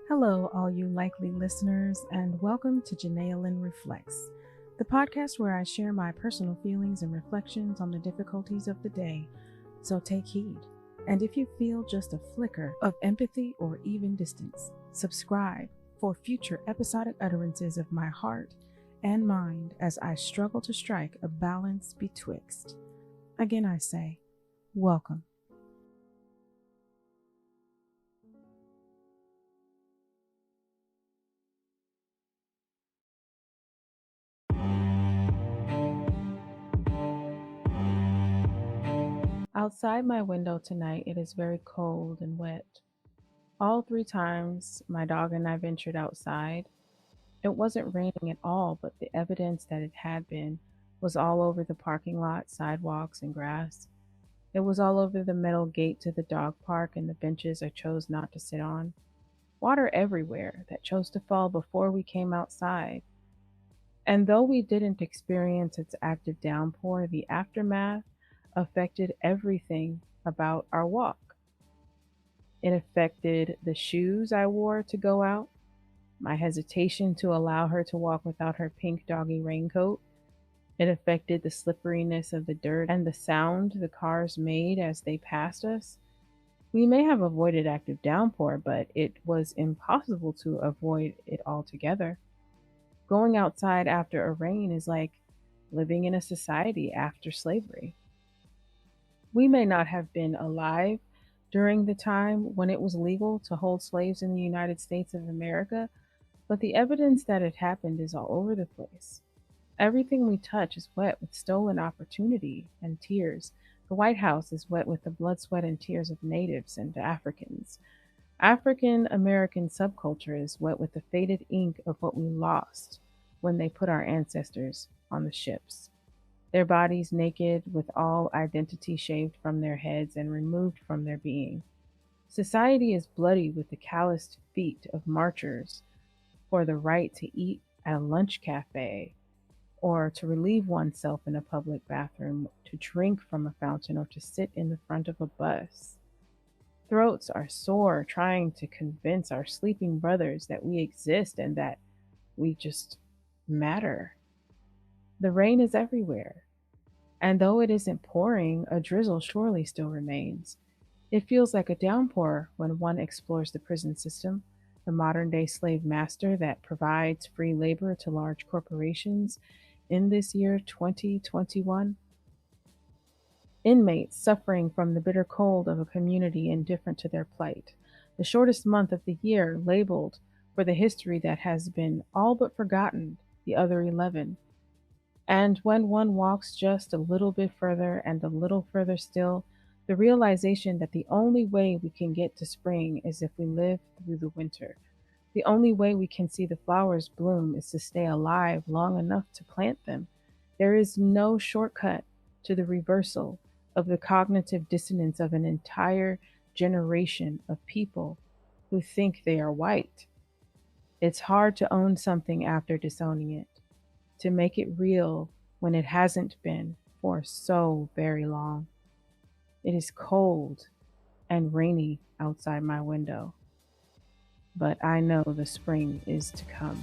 Hello, all you likely listeners, and welcome to Jenayalynn Reflects, the podcast where I share my personal feelings and reflections on the difficulties of the day. So take heed. And if you feel just a flicker of empathy or even distance, subscribe for future episodic utterances of my heart and mind as I struggle to strike a balance betwixt. Again, I say, welcome. Outside my window tonight, it is very cold and wet. All three times my dog and I ventured outside, it wasn't raining at all, but the evidence that it had been was all over the parking lot, sidewalks, and grass. It was all over the metal gate to the dog park and the benches I chose not to sit on. Water everywhere that chose to fall before we came outside. And though we didn't experience its active downpour, the aftermath affected everything about our walk. It affected the shoes I wore to go out, my hesitation to allow her to walk without her pink doggy raincoat. It affected the slipperiness of the dirt and the sound the cars made as they passed us. We may have avoided active downpour, but it was impossible to avoid it altogether. Going outside after a rain is like living in a society after slavery. We may not have been alive during the time when it was legal to hold slaves in the United States of America, but the evidence that it happened is all over the place. Everything we touch is wet with stolen opportunity and tears. The White House is wet with the blood, sweat, and tears of natives and Africans. African American subculture is wet with the faded ink of what we lost when they put our ancestors on the ships. Their bodies naked, with all identity shaved from their heads and removed from their being. Society is bloody with the calloused feet of marchers for the right to eat at a lunch cafe, or to relieve oneself in a public bathroom, to drink from a fountain, or to sit in the front of a bus. Throats are sore trying to convince our sleeping brothers that we exist and that we just matter. The rain is everywhere, and though it isn't pouring, a drizzle surely still remains. It feels like a downpour when one explores the prison system, the modern day slave master that provides free labor to large corporations in this year 2021. Inmates suffering from the bitter cold of a community indifferent to their plight. The shortest month of the year labeled for the history that has been all but forgotten, the other 11. And when one walks just a little bit further and a little further still, the realization that the only way we can get to spring is if we live through the winter. The only way we can see the flowers bloom is to stay alive long enough to plant them. There is no shortcut to the reversal of the cognitive dissonance of an entire generation of people who think they are white. It's hard to own something after disowning it, to make it real when it hasn't been for so very long. It is cold and rainy outside my window, but I know the spring is to come.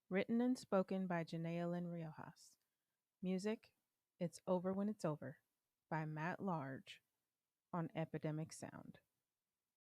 Written and spoken by Jenayalynn Riojas. Music, It's Over When It's Over by Matt Large on Epidemic Sound.